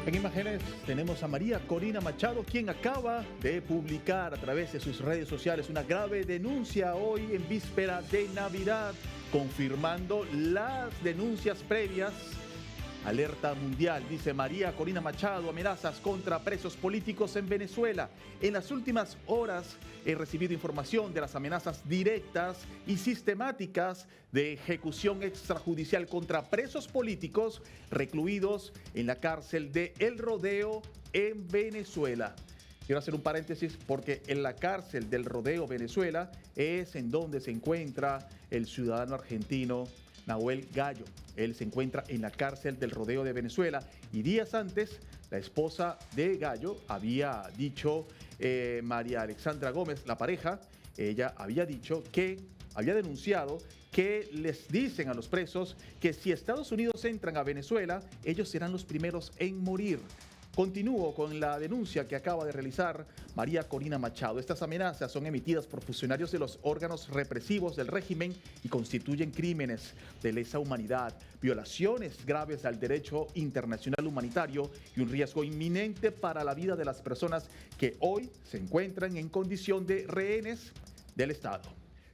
En imágenes tenemos a María Corina Machado, quien acaba de publicar a través de sus redes sociales una grave denuncia hoy en víspera de Navidad, confirmando las denuncias previas. Alerta mundial, dice María Corina Machado, amenazas contra presos políticos en Venezuela. En las últimas horas he recibido información de las amenazas directas y sistemáticas de ejecución extrajudicial contra presos políticos recluidos en la cárcel de El Rodeo en Venezuela. Quiero hacer un paréntesis porque en la cárcel del Rodeo, Venezuela, es en donde se encuentra el ciudadano argentino Nahuel Gallo. Él se encuentra en la cárcel del Rodeo de Venezuela y días antes la esposa de Gallo había dicho, María Alexandra Gómez, la pareja, ella había dicho que había denunciado que les dicen a los presos que si Estados Unidos entran a Venezuela, ellos serán los primeros en morir. Continúo con la denuncia que acaba de realizar María Corina Machado. Estas amenazas son emitidas por funcionarios de los órganos represivos del régimen y constituyen crímenes de lesa humanidad, violaciones graves al derecho internacional humanitario y un riesgo inminente para la vida de las personas que hoy se encuentran en condición de rehenes del Estado.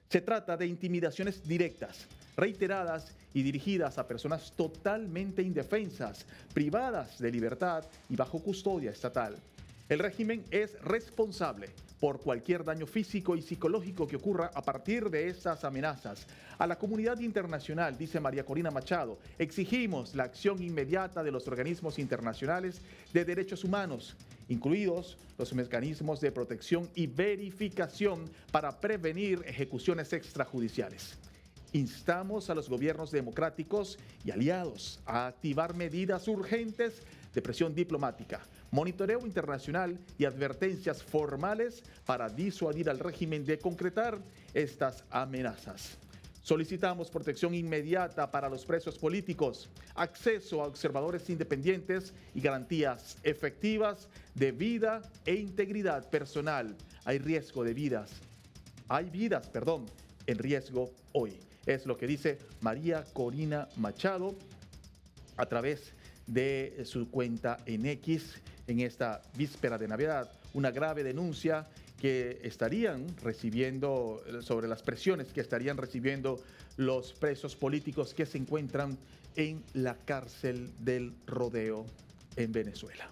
Se trata de intimidaciones directas, reiteradas y dirigidas a personas totalmente indefensas, privadas de libertad y bajo custodia estatal. El régimen es responsable por cualquier daño físico y psicológico que ocurra a partir de estas amenazas. A la comunidad internacional, dice María Corina Machado, exigimos la acción inmediata de los organismos internacionales de derechos humanos, incluidos los mecanismos de protección y verificación para prevenir ejecuciones extrajudiciales. Instamos a los gobiernos democráticos y aliados a activar medidas urgentes de presión diplomática, monitoreo internacional y advertencias formales para disuadir al régimen de concretar estas amenazas. Solicitamos protección inmediata para los presos políticos, acceso a observadores independientes y garantías efectivas de vida e integridad personal. Hay vidas en riesgo hoy. Es lo que dice María Corina Machado a través de su cuenta en X en esta víspera de Navidad. Una grave denuncia que estarían recibiendo sobre las presiones que estarían recibiendo los presos políticos que se encuentran en la cárcel del Rodeo en Venezuela.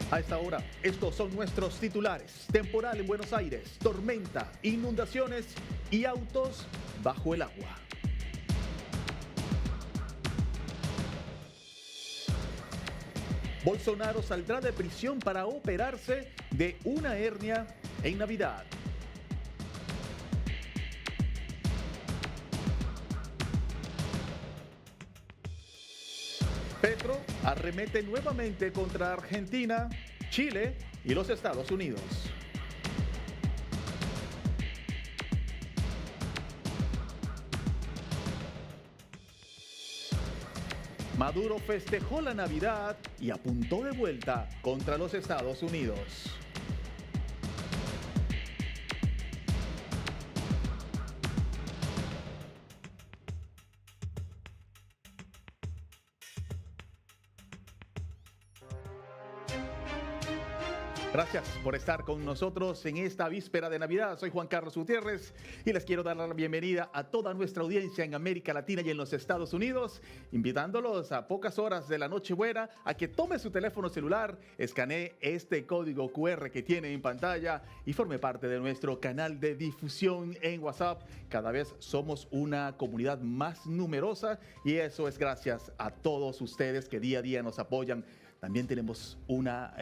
A esta hora, estos son nuestros titulares. Temporal en Buenos Aires, tormenta, inundaciones y autos bajo el agua. Bolsonaro saldrá de prisión para operarse de una hernia en Navidad. Petro arremete nuevamente contra Argentina, Chile y los Estados Unidos. Maduro festejó la Navidad y apuntó de vuelta contra los Estados Unidos. Gracias por estar con nosotros en esta víspera de Navidad. Soy Juan Carlos Gutiérrez y les quiero dar la bienvenida a toda nuestra audiencia en América Latina y en los Estados Unidos, invitándolos a pocas horas de la Nochebuena a que tome su teléfono celular, escanee este código QR que tiene en pantalla y forme parte de nuestro canal de difusión en WhatsApp. Cada vez somos una comunidad más numerosa y eso es gracias a todos ustedes que día a día nos apoyan. También tenemos una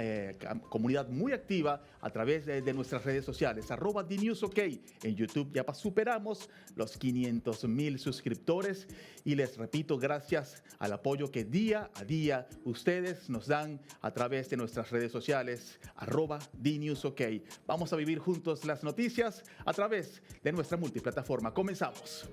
comunidad muy activa a través de nuestras redes sociales, @DNewsOK. En YouTube ya superamos los 500,000 suscriptores y les repito, gracias al apoyo que día a día ustedes nos dan a través de nuestras redes sociales, @DNewsOK. Vamos a vivir juntos las noticias a través de nuestra multiplataforma. Comenzamos.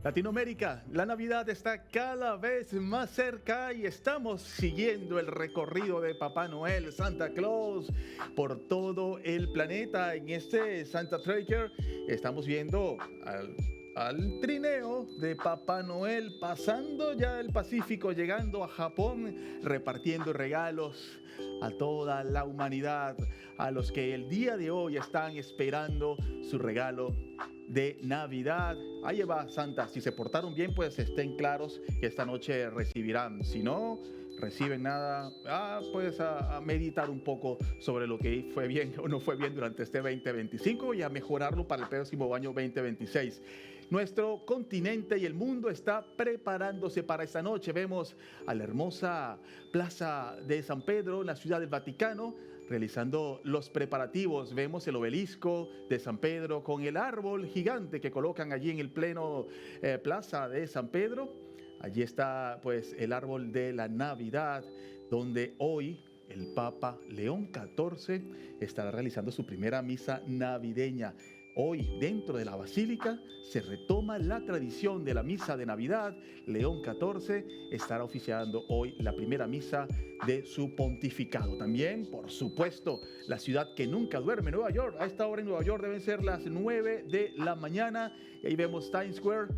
Latinoamérica, la Navidad está cada vez más cerca y estamos siguiendo el recorrido de Papá Noel, Santa Claus, por todo el planeta. En este Santa Tracker estamos viendo al trineo de Papá Noel pasando ya el Pacífico, llegando a Japón, repartiendo regalos a toda la humanidad, a los que el día de hoy están esperando su regalo de Navidad. Ahí va Santa, si se portaron bien, pues estén claros que esta noche recibirán. Si no reciben nada, pues a meditar un poco sobre lo que fue bien o no fue bien durante este 2025 y a mejorarlo para el próximo año 2026. Nuestro continente y el mundo está preparándose para esta noche. Vemos a la hermosa Plaza de San Pedro, en la Ciudad del Vaticano, realizando los preparativos. Vemos el obelisco de San Pedro con el árbol gigante que colocan allí en el pleno Plaza de San Pedro. Allí está pues el árbol de la Navidad, donde hoy el Papa León XIV estará realizando su primera misa navideña. Hoy, dentro de la Basílica, se retoma la tradición de la misa de Navidad. León XIV estará oficiando hoy la primera misa de su pontificado. También, por supuesto, la ciudad que nunca duerme, Nueva York. A esta hora en Nueva York deben ser las 9 de la mañana. Y ahí vemos Times Square,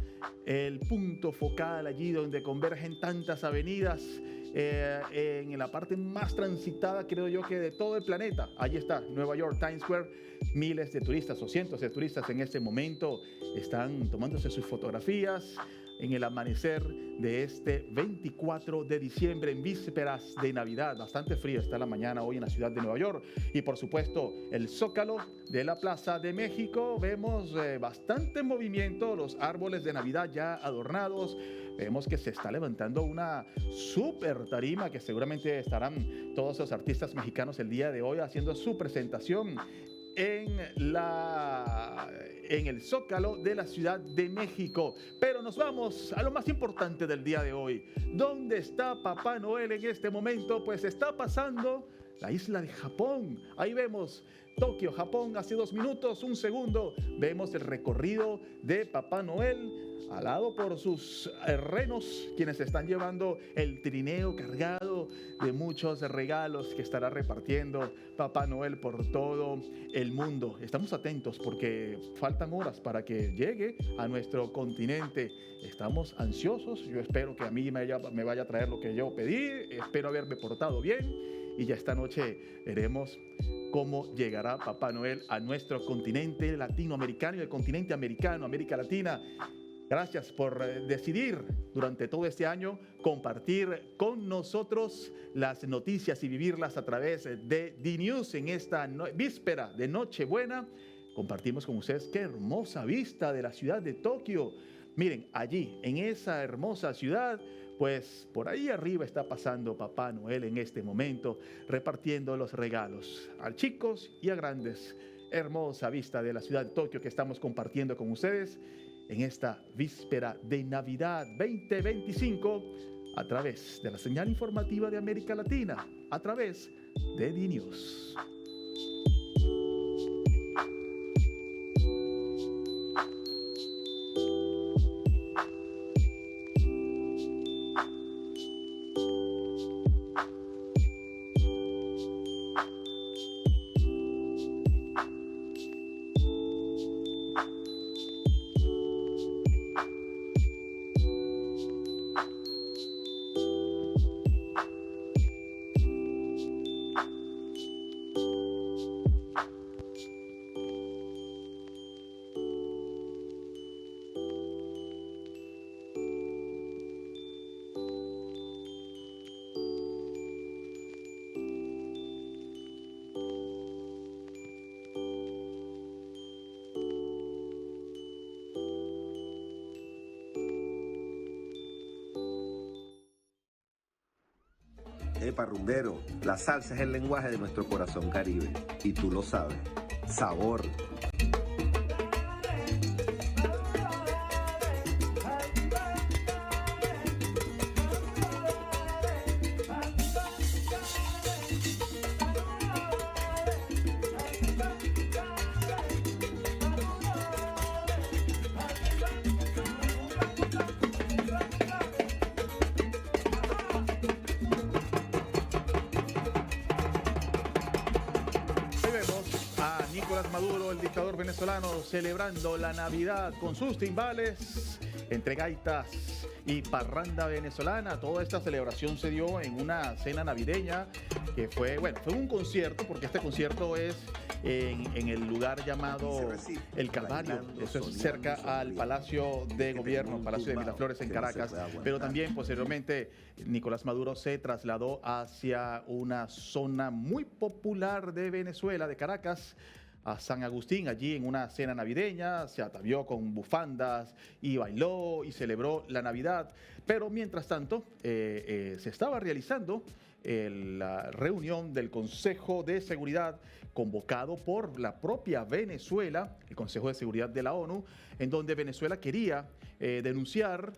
el punto focal allí donde convergen tantas avenidas. En la parte más transitada, creo yo, que de todo el planeta. Allí está Nueva York, Times Square. Miles de turistas o cientos de turistas en este momento están tomándose sus fotografías en el amanecer de este 24 de diciembre, en vísperas de Navidad. Bastante frío está la mañana hoy en la ciudad de Nueva York. Y por supuesto, el Zócalo de la Plaza de México. Vemos bastante movimiento, los árboles de Navidad ya adornados. Vemos que se está levantando una súper tarima que seguramente estarán todos los artistas mexicanos el día de hoy haciendo su presentación en el Zócalo de la Ciudad de México. Pero nos vamos a lo más importante del día de hoy. ¿Dónde está Papá Noel en este momento? Pues está pasando la isla de Japón. Ahí vemos Tokio, Japón, hace 2 minutos, un segundo. Vemos el recorrido de Papá Noel, alado por sus renos, quienes están llevando el trineo cargado de muchos regalos que estará repartiendo Papá Noel por todo el mundo. Estamos atentos porque faltan horas para que llegue a nuestro continente. Estamos ansiosos. Yo espero que a mí me vaya a traer lo que yo pedí. Espero haberme portado bien. Y ya esta noche veremos cómo llegará Papá Noel a nuestro continente latinoamericano y el continente americano, América Latina. Gracias por decidir durante todo este año compartir con nosotros las noticias y vivirlas a través de DNews en esta víspera de Nochebuena. Compartimos con ustedes qué hermosa vista de la ciudad de Tokio. Miren, allí, en esa hermosa ciudad, pues por ahí arriba está pasando Papá Noel en este momento, repartiendo los regalos a chicos y a grandes. Hermosa vista de la ciudad de Tokio que estamos compartiendo con ustedes en esta víspera de Navidad 2025 a través de la señal informativa de América Latina, a través de DNews. Epa, rumbero, la salsa es el lenguaje de nuestro corazón caribe. Y tú lo sabes. Sabor. Nicolás Maduro, el dictador venezolano, celebrando la Navidad con sus timbales, entre gaitas y parranda venezolana. Toda esta celebración se dio en una cena navideña que fue un concierto, porque este concierto es en el lugar llamado El Calvario. Eso es cerca al Palacio de Gobierno, Palacio de Miraflores en Caracas. Pero también posteriormente Nicolás Maduro se trasladó hacia una zona muy popular de Venezuela, de Caracas, a San Agustín, allí en una cena navideña, se atavió con bufandas y bailó y celebró la Navidad. Pero mientras tanto, se estaba realizando la reunión del Consejo de Seguridad convocado por la propia Venezuela, el Consejo de Seguridad de la ONU, en donde Venezuela quería denunciar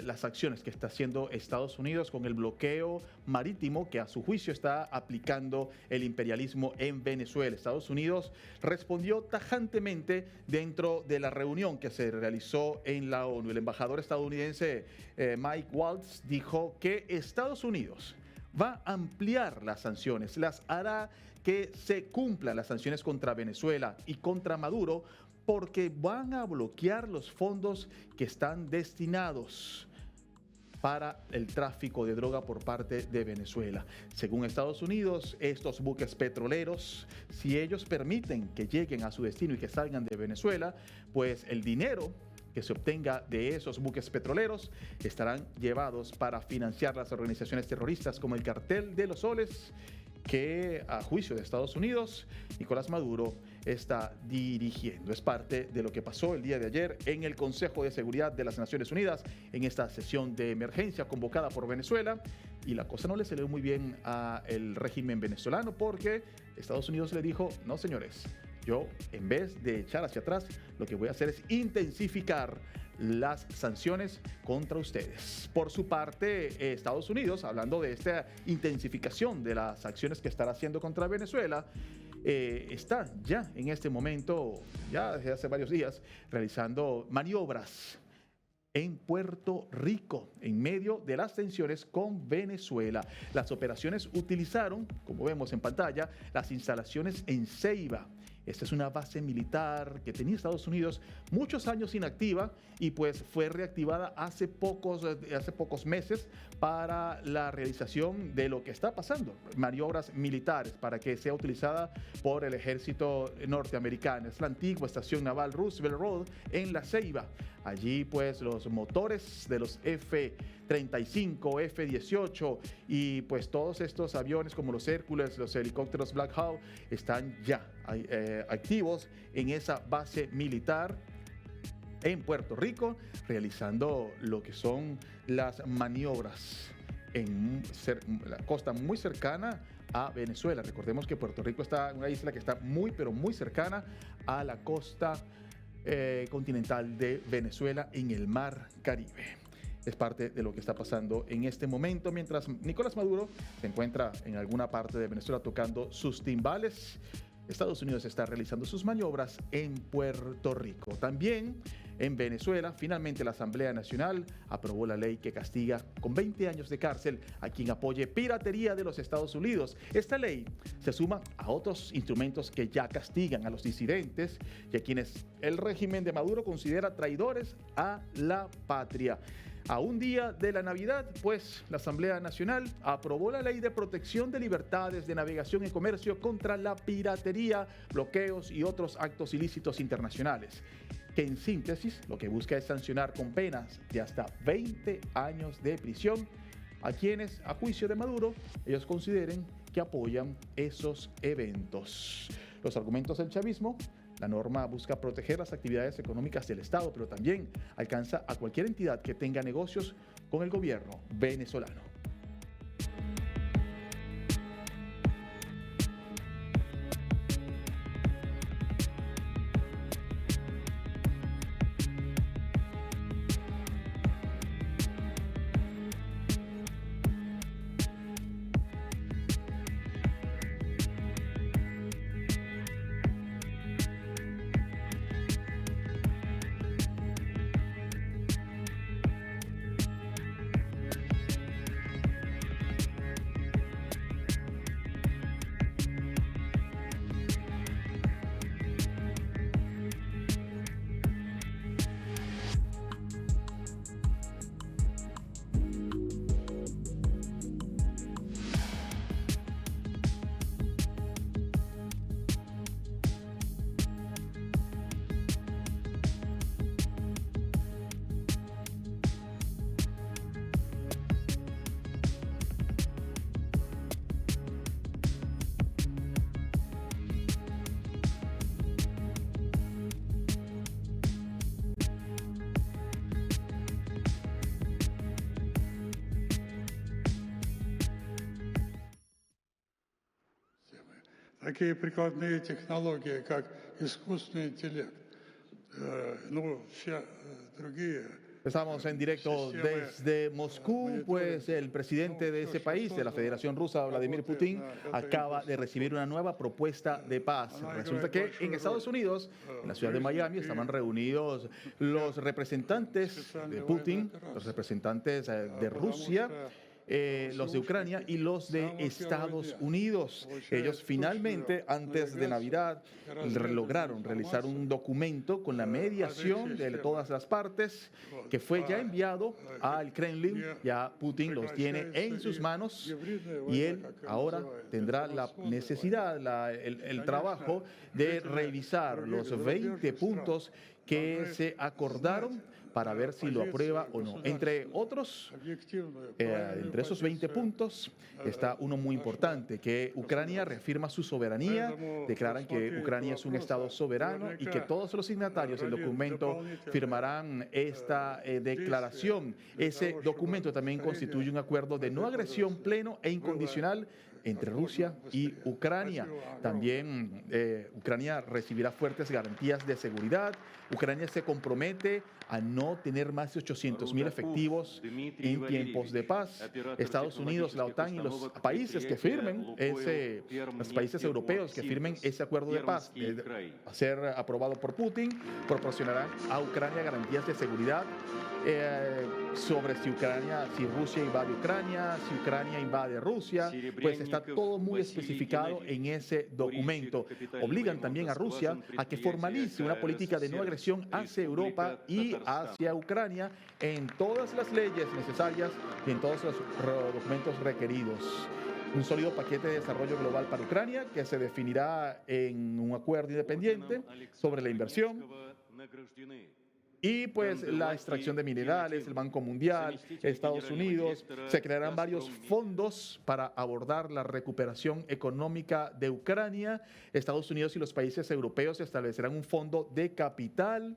las acciones que está haciendo Estados Unidos con el bloqueo marítimo que a su juicio está aplicando el imperialismo en Venezuela. Estados Unidos respondió tajantemente dentro de la reunión que se realizó en la ONU. El embajador estadounidense Mike Waltz dijo que Estados Unidos va a ampliar las sanciones, las hará que se cumplan las sanciones contra Venezuela y contra Maduro, porque van a bloquear los fondos que están destinados para el tráfico de droga por parte de Venezuela. Según Estados Unidos, estos buques petroleros, si ellos permiten que lleguen a su destino y que salgan de Venezuela, pues el dinero que se obtenga de esos buques petroleros estarán llevados para financiar las organizaciones terroristas como el Cartel de los Soles, que a juicio de Estados Unidos, Nicolás Maduro está dirigiendo. Es parte de lo que pasó el día de ayer en el Consejo de Seguridad de las Naciones Unidas, en esta sesión de emergencia convocada por Venezuela. Y la cosa no le salió muy bien al régimen venezolano, porque Estados Unidos le dijo: no, señores, yo, en vez de echar hacia atrás, lo que voy a hacer es intensificar las sanciones contra ustedes. Por su parte, Estados Unidos, hablando de esta intensificación de las acciones que estará haciendo contra Venezuela, está ya en este momento, ya desde hace varios días, realizando maniobras en Puerto Rico, en medio de las tensiones con Venezuela. Las operaciones utilizaron, como vemos en pantalla, las instalaciones en Ceiba. Esta es una base militar que tenía Estados Unidos muchos años inactiva y pues fue reactivada hace pocos meses para la realización de lo que está pasando, maniobras militares, para que sea utilizada por el ejército norteamericano. Es la antigua estación naval Roosevelt Road en La Ceiba. Allí pues los motores de los F-35, F-18 y pues todos estos aviones como los Hércules, los helicópteros Black Hawk están ya activos en esa base militar en Puerto Rico, realizando lo que son las maniobras en la costa muy cercana a Venezuela. Recordemos que Puerto Rico está en una isla que está muy, pero muy cercana a la costa continental de Venezuela en el Mar Caribe. Es parte de lo que está pasando en este momento, mientras Nicolás Maduro se encuentra en alguna parte de Venezuela tocando sus timbales. Estados Unidos está realizando sus maniobras en Puerto Rico. También en Venezuela, finalmente la Asamblea Nacional aprobó la ley que castiga con 20 años de cárcel a quien apoye piratería de los Estados Unidos. Esta ley se suma a otros instrumentos que ya castigan a los disidentes y a quienes el régimen de Maduro considera traidores a la patria. A un día de la Navidad, pues, la Asamblea Nacional aprobó la Ley de Protección de Libertades de Navegación y Comercio contra la piratería, bloqueos y otros actos ilícitos internacionales, que en síntesis lo que busca es sancionar con penas de hasta 20 años de prisión a quienes, a juicio de Maduro, ellos consideren que apoyan esos eventos. Los argumentos del chavismo: la norma busca proteger las actividades económicas del Estado, pero también alcanza a cualquier entidad que tenga negocios con el gobierno venezolano. такие прикладные технологии, как искусственный интеллект, все другие. Estamos en directo desde Moscú, pues el presidente de ese país, de la Federación Rusa, Vladimir Putin, acaba de recibir una nueva propuesta de paz. Resulta que en Estados Unidos, en la ciudad de Miami, estaban reunidos los representantes de Putin, los representantes de Rusia, los de Ucrania y los de Estados Unidos. Ellos finalmente, antes de Navidad, lograron realizar un documento con la mediación de todas las partes que fue ya enviado al Kremlin. Ya Putin los tiene en sus manos y él ahora tendrá la necesidad, el trabajo de revisar los 20 puntos que se acordaron para ver si lo aprueba o no. Entre otros, entre esos 20 puntos está uno muy importante, que Ucrania reafirma su soberanía, declaran que Ucrania es un Estado soberano y que todos los signatarios del documento firmarán esta declaración. Ese documento también constituye un acuerdo de no agresión pleno e incondicional entre Rusia y Ucrania. También Ucrania recibirá fuertes garantías de seguridad. Ucrania se compromete a no tener más de 800,000 efectivos en tiempos de paz. Estados Unidos, la OTAN y los países que firmen los países europeos que firmen ese acuerdo de paz, a ser aprobado por Putin, proporcionarán a Ucrania garantías de seguridad sobre si Rusia invade Ucrania, si Ucrania invade Rusia, pues está todo muy especificado en ese documento. Obligan también a Rusia a que formalice una política de no agresión hacia Europa y hacia Ucrania en todas las leyes necesarias y en todos los documentos requeridos. Un sólido paquete de desarrollo global para Ucrania que se definirá en un acuerdo independiente sobre la inversión y pues la extracción de minerales, el Banco Mundial, Estados Unidos. Se crearán varios fondos para abordar la recuperación económica de Ucrania. Estados Unidos y los países europeos establecerán un fondo de capital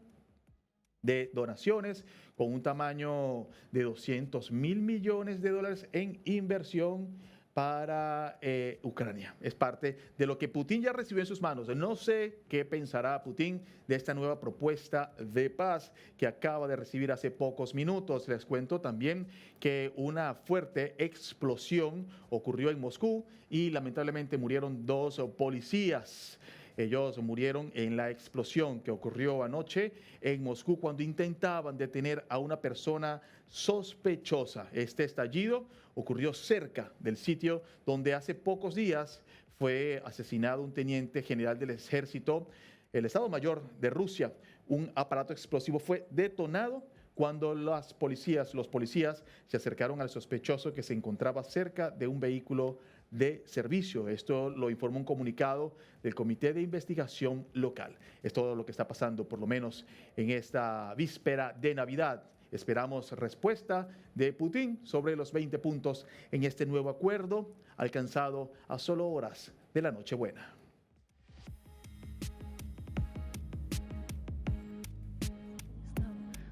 de donaciones con un tamaño de $200,000 millones en inversión para Ucrania. Es parte de lo que Putin ya recibió en sus manos. No sé qué pensará Putin de esta nueva propuesta de paz que acaba de recibir hace pocos minutos. Les cuento también que una fuerte explosión ocurrió en Moscú y lamentablemente murieron 2 policías. Ellos murieron en la explosión que ocurrió anoche en Moscú cuando intentaban detener a una persona sospechosa. Este estallido ocurrió cerca del sitio donde hace pocos días fue asesinado un teniente general del ejército, el Estado Mayor de Rusia. Un aparato explosivo fue detonado cuando los policías se acercaron al sospechoso que se encontraba cerca de un vehículo de servicio. Esto lo informó un comunicado del Comité de Investigación Local. Es todo lo que está pasando, por lo menos en esta víspera de Navidad. Esperamos respuesta de Putin sobre los 20 puntos en este nuevo acuerdo alcanzado a solo horas de la Nochebuena.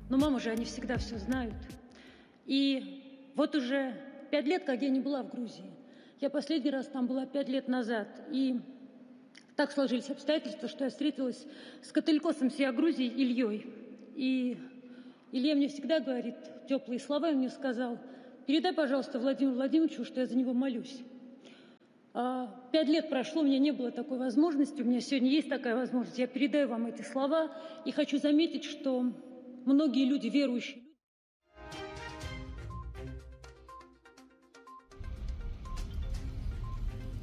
Но мама же, они всегда все знают. И вот уже 5 лет, как я не была в Грузии. Я последний раз там была 5 лет назад. И так сложились обстоятельства, что я встретилась с католикосом всей Грузии Ильей. И Илья мне всегда говорит теплые слова, и он мне сказал: передай, пожалуйста, Владимиру Владимировичу, что я за него молюсь. 5 лет прошло, у меня не было такой возможности, у меня сегодня есть такая возможность. Я передаю вам эти слова и хочу заметить, что многие люди, верующие.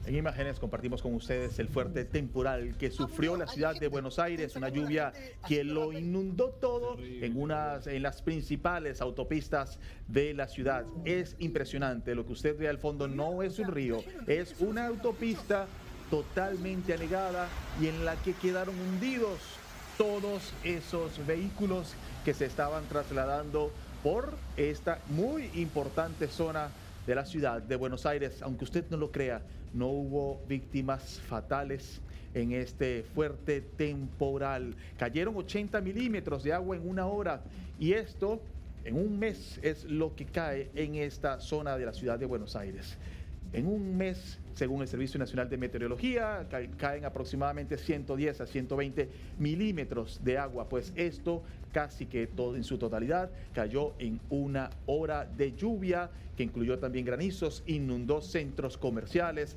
En imágenes compartimos con ustedes el fuerte temporal que sufrió la ciudad de Buenos Aires, una lluvia que lo inundó todo en las principales autopistas de la ciudad. Es impresionante, lo que usted ve al fondo no es un río, es una autopista totalmente anegada y en la que quedaron hundidos todos esos vehículos que se estaban trasladando por esta muy importante zona de la ciudad de Buenos Aires. Aunque usted no lo crea, no hubo víctimas fatales en este fuerte temporal. Cayeron 80 milímetros de agua en una hora y esto en un mes es lo que cae en esta zona de la ciudad de Buenos Aires. En un mes según el Servicio Nacional de Meteorología, caen aproximadamente 110 a 120 milímetros de agua, pues esto casi que todo en su totalidad cayó en una hora de lluvia que incluyó también granizos, inundó centros comerciales,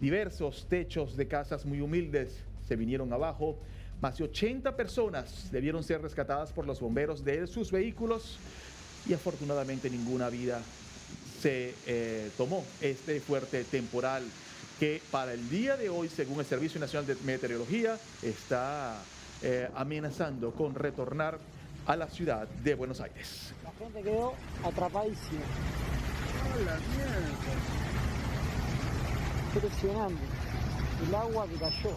diversos techos de casas muy humildes se vinieron abajo. Más de 80 personas debieron ser rescatadas por los bomberos de sus vehículos y afortunadamente ninguna vida se tomó este fuerte temporal que para el día de hoy, según el Servicio Nacional de Meteorología, está amenazando con retornar a la ciudad de Buenos Aires. La gente quedó atrapadísima. ¡Hola, mierda! Impresionante. El agua que cayó.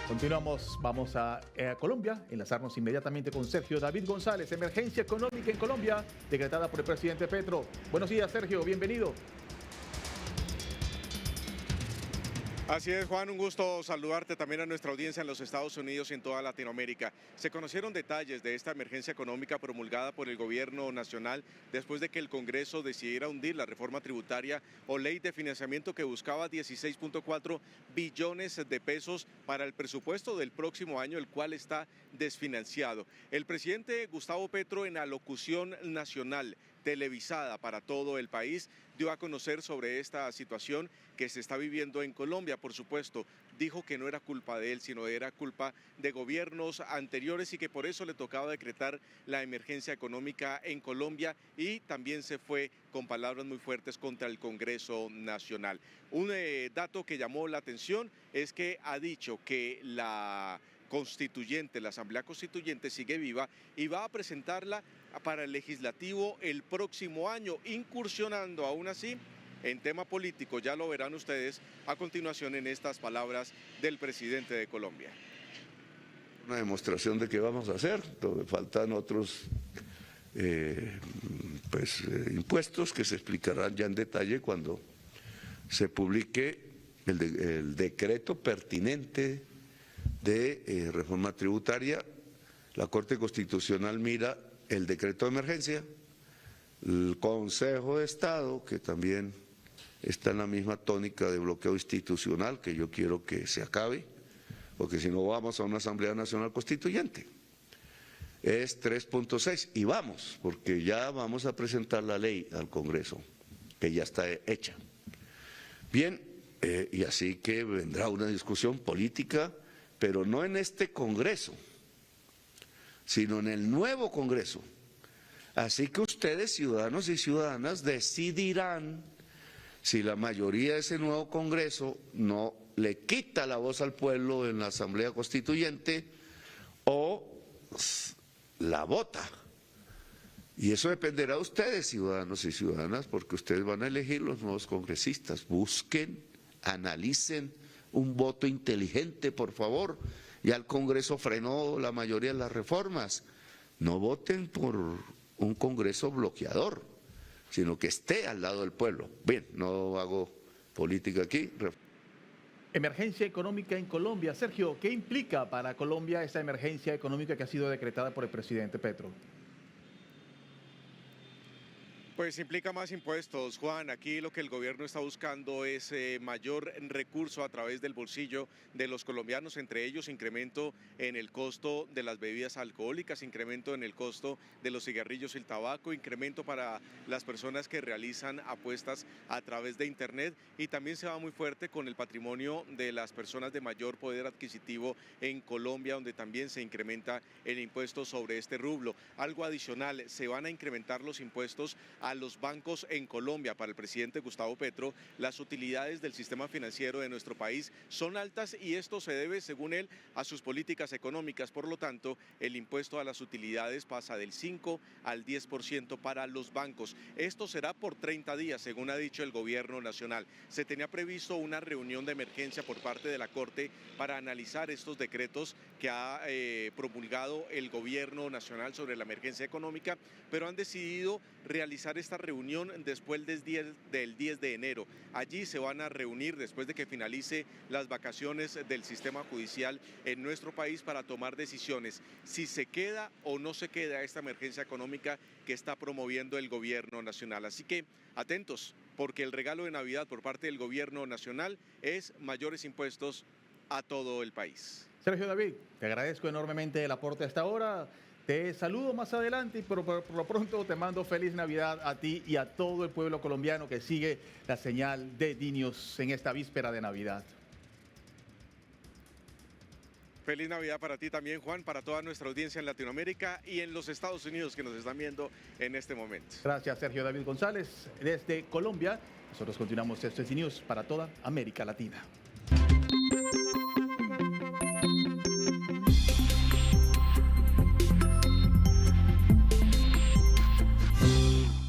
Continuamos, vamos a Colombia, enlazarnos inmediatamente con Sergio David González. Emergencia económica en Colombia, decretada por el presidente Petro. Buenos días, Sergio, bienvenido. Así es, Juan, un gusto saludarte también a nuestra audiencia en los Estados Unidos y en toda Latinoamérica. Se conocieron detalles de esta emergencia económica promulgada por el gobierno nacional después de que el Congreso decidiera hundir la reforma tributaria o ley de financiamiento que buscaba 16.4 billones de pesos para el presupuesto del próximo año, el cual está desfinanciado. El presidente Gustavo Petro, en alocución nacional televisada para todo el país, dio a conocer sobre esta situación que se está viviendo en Colombia. Por supuesto, dijo que no era culpa de él, sino era culpa de gobiernos anteriores y que por eso le tocaba decretar la emergencia económica en Colombia, y también se fue con palabras muy fuertes contra el Congreso Nacional. Un dato que llamó la atención es que ha dicho que la Asamblea Constituyente sigue viva y va a presentarla para el legislativo el próximo año, incursionando aún así en tema político. Ya lo verán ustedes a continuación en estas palabras del presidente de Colombia. Una demostración de qué vamos a hacer, faltan otros impuestos que se explicarán ya en detalle cuando se publique el decreto pertinente de reforma tributaria. La Corte Constitucional mira el decreto de emergencia, el Consejo de Estado, que también está en la misma tónica de bloqueo institucional, que yo quiero que se acabe, porque si no vamos a una Asamblea Nacional Constituyente. Es 3.6 y vamos, porque ya vamos a presentar la ley al Congreso, que ya está hecha. Bien, y así que vendrá una discusión política, pero no en este Congreso, sino en el nuevo Congreso. Así que ustedes, ciudadanos y ciudadanas, decidirán si la mayoría de ese nuevo Congreso no le quita la voz al pueblo en la Asamblea Constituyente o la vota. Y eso dependerá de ustedes, ciudadanos y ciudadanas, porque ustedes van a elegir los nuevos congresistas. Busquen, analicen un voto inteligente, por favor. Ya el Congreso frenó la mayoría de las reformas. No voten por un Congreso bloqueador, sino que esté al lado del pueblo. Bien, no hago política aquí. Emergencia económica en Colombia. Sergio, ¿qué implica para Colombia esta emergencia económica que ha sido decretada por el presidente Petro? Pues implica más impuestos, Juan. Aquí lo que el gobierno está buscando es mayor recurso a través del bolsillo de los colombianos, entre ellos incremento en el costo de las bebidas alcohólicas, incremento en el costo de los cigarrillos y el tabaco, incremento para las personas que realizan apuestas a través de internet, y también se va muy fuerte con el patrimonio de las personas de mayor poder adquisitivo en Colombia, donde también se incrementa el impuesto sobre este rublo. Algo adicional, se van a incrementar los impuestos a los bancos en Colombia. Para el presidente Gustavo Petro, las utilidades del sistema financiero de nuestro país son altas y esto se debe, según él, a sus políticas económicas. Por lo tanto, el impuesto a las utilidades pasa del 5 al 10% para los bancos. Esto será por 30 días, según ha dicho el gobierno nacional. Se tenía previsto una reunión de emergencia por parte de la Corte para analizar estos decretos que ha promulgado el gobierno nacional sobre la emergencia económica, pero han decidido realizar esta reunión después del 10 de enero. Allí se van a reunir después de que finalice las vacaciones del sistema judicial en nuestro país para tomar decisiones si se queda o no se queda esta emergencia económica que está promoviendo el gobierno nacional. Así que atentos, porque el regalo de Navidad por parte del gobierno nacional es mayores impuestos a todo el país. Sergio David, te agradezco enormemente el aporte hasta ahora. Te saludo más adelante, pero por lo pronto te mando feliz Navidad a ti y a todo el pueblo colombiano que sigue la señal de DiNews en esta víspera de Navidad. Feliz Navidad para ti también, Juan, para toda nuestra audiencia en Latinoamérica y en los Estados Unidos que nos están viendo en este momento. Gracias, Sergio David González. Desde Colombia, nosotros continuamos. Esto es DiNews para toda América Latina.